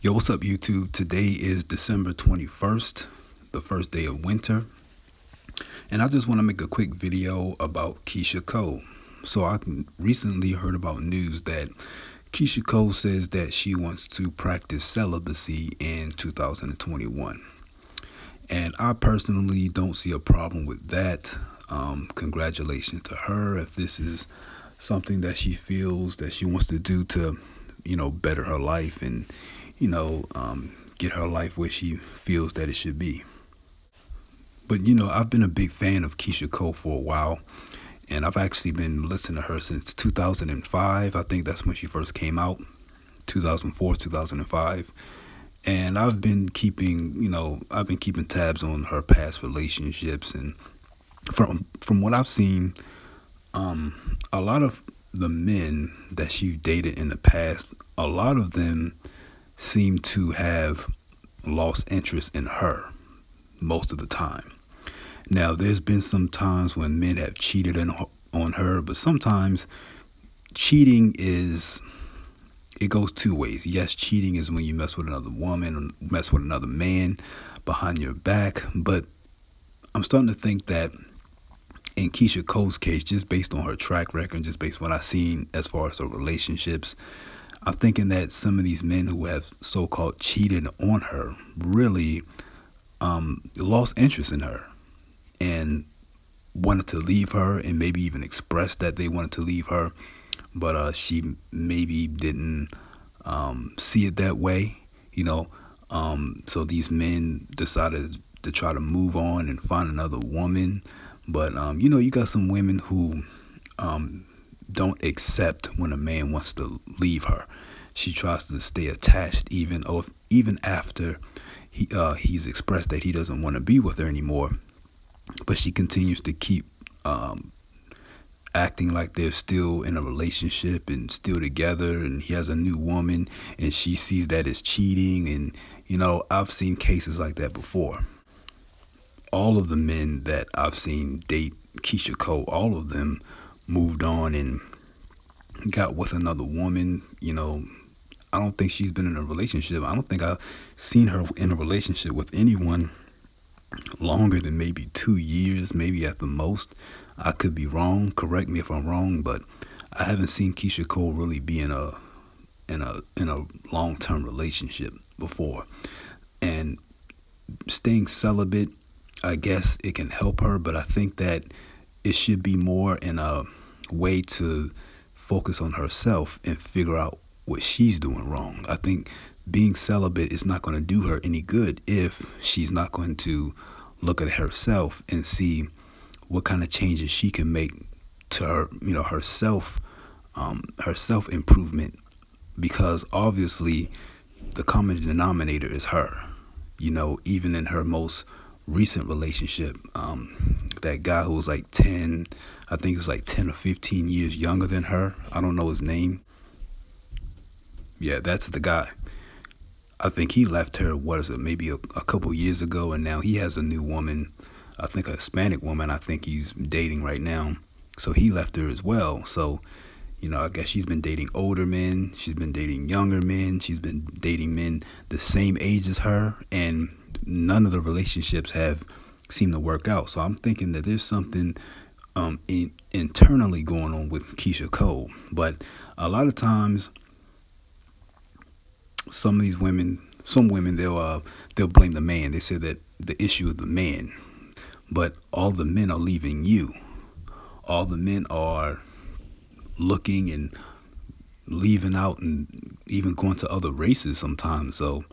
Yo, what's up, YouTube? Today is December 21st, the first day of winter, and I just want to make a quick video about Keyshia Cole. So, I recently heard about news that Keyshia Cole says that she wants to practice celibacy in 2021. And I personally don't see a problem with that. Congratulations to her if this is something that she feels that she wants to do to, better her life and, get her life where she feels that it should be. But, I've been a big fan of Keyshia Cole for a while. And I've actually been listening to her since 2005. I think that's when she first came out, 2004, 2005. And I've been keeping tabs on her past relationships, and from what I've seen, a lot of the men that she dated in the past, a lot of them seem to have lost interest in her most of the time. Now, there's been some times when men have cheated on her, but sometimes cheating it goes two ways. Yes, cheating is when you mess with another woman or mess with another man behind your back. But I'm starting to think that in Keyshia Cole's case, just based on her track record, just based on what I've seen as far as her relationships, I'm thinking that some of these men who have so-called cheated on her really lost interest in her and wanted to leave her, and maybe even expressed that they wanted to leave her, but she maybe didn't see it that way. So these men decided to try to move on and find another woman. But you got some women who don't accept when a man wants to leave her. She tries to stay attached even after he's expressed that he doesn't want to be with her anymore. But she continues to keep acting like they're still in a relationship and still together, and he has a new woman, and she sees that as cheating. And I've seen cases like that before. All of the men that I've seen date Keyshia Cole, all of them moved on and got with another woman. I don't think she's been in a relationship. I don't think I've seen her in a relationship with anyone longer than maybe 2 years, maybe at the most. I could be wrong. Correct me if I'm wrong, but I haven't seen Keyshia Cole really be in a long-term relationship before. And staying celibate, I guess it can help her, but I think that it should be more in a way to focus on herself and figure out what she's doing wrong. I think being celibate is not going to do her any good if she's not going to look at herself and see what kind of changes she can make to herself improvement, because obviously the common denominator is her. Even in her most recent relationship, that guy who was like 10, I think it was like 10 or 15 years younger than her. I don't know his name. Yeah, that's the guy. I think he left her, maybe a couple years ago, and now he has a new woman, I think a Hispanic woman I think he's dating right now. So he left her as well. So, I guess she's been dating older men, she's been dating younger men, she's been dating men the same age as her, and none of the relationships have seemed to work out. So I'm thinking that there's something internally going on with Keyshia Cole. But a lot of times, some women, they'll blame the man. They say that the issue is the man, but all the men are leaving you. All the men are looking and leaving out and even going to other races sometimes. So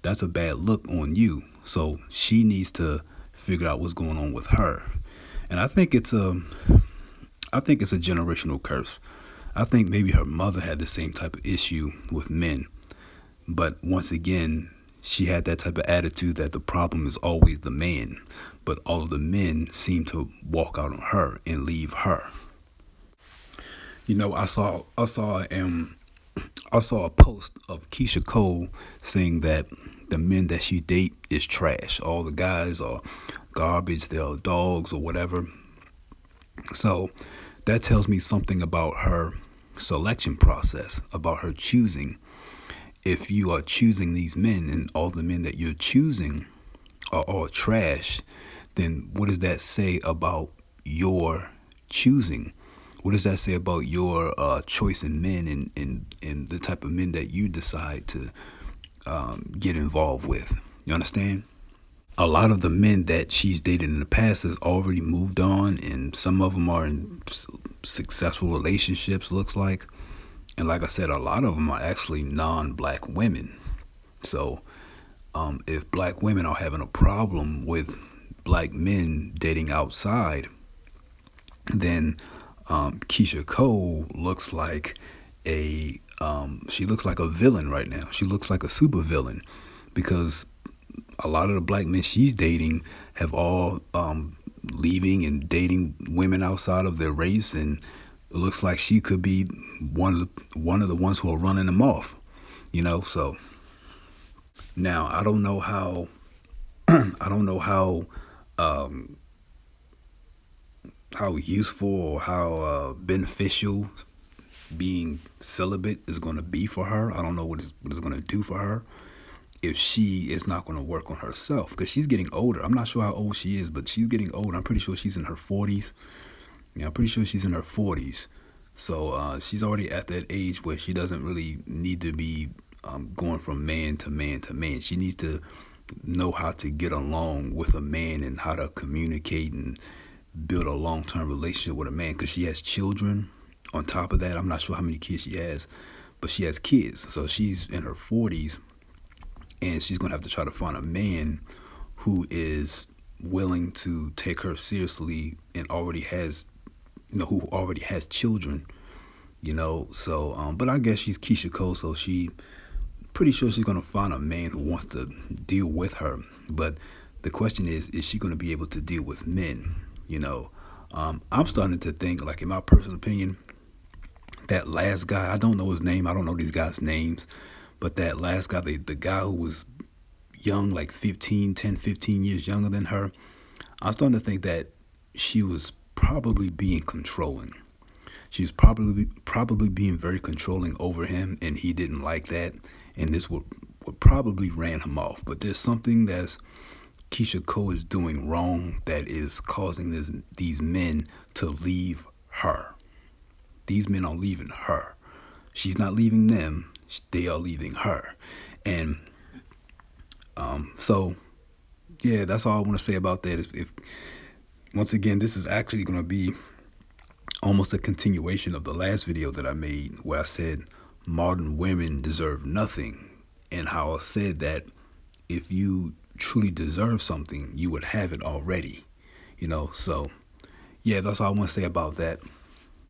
that's a bad look on you. So she needs to figure out what's going on with her. And I think it's a generational curse. I think maybe her mother had the same type of issue with men. But once again, she had that type of attitude that the problem is always the man. But all of the men seem to walk out on her and leave her. I saw a post of Keyshia Cole saying that the men that she date is trash. All the guys are garbage. They're dogs or whatever. So that tells me something about her selection process, about her choosing. if you are choosing these men and all the men that you're choosing are all trash, then what does that say about your choosing? What does that say about your choice in men and the type of men that you decide to get involved with? You understand? A lot of the men that she's dated in the past has already moved on, and some of them are in successful relationships, looks like. And like I said, a lot of them are actually non-black women. So if black women are having a problem with black men dating outside, then Keyshia Cole looks like she looks like a villain right now. She looks like a super villain, because a lot of the black men she's dating have all leaving and dating women outside of their race, and it looks like she could be one of the ones who are running them off. So now I don't know how how useful or how beneficial being celibate is going to be for her. I don't know what it's going to do for her if she is not going to work on herself, because she's getting older. I'm not sure how old she is, but she's getting older. I'm pretty sure she's in her 40s. Yeah, I'm pretty sure she's in her 40s. So she's already at that age where she doesn't really need to be going from man to man to man. She needs to know how to get along with a man and how to communicate and build a long-term relationship with a man, because she has children. On top of that, I'm not sure how many kids she has, but she has kids. So she's in her 40s, and she's going to have to try to find a man who is willing to take her seriously and already has, who already has children, So, but I guess she's Keyshia Cole, so pretty sure she's going to find a man who wants to deal with her. But the question is she going to be able to deal with men? I'm starting to think, like, in my personal opinion, that last guy, I don't know his name. I don't know these guys' names. But that last guy, the guy who was young, like 10, 15 years younger than her, I'm starting to think that she was probably being controlling. She was probably being very controlling over him, and he didn't like that. And this would probably ran him off. But there's something that's Keyshia Cole is doing wrong that is causing these men to leave her. These men are leaving her. She's not leaving them. They are leaving her. And so, yeah, that's all I want to say about that. If once again, this is actually going to be almost a continuation of the last video that I made, where I said modern women deserve nothing, and how I said that if you truly deserve something, you would have it already. So yeah, that's all I want to say about that.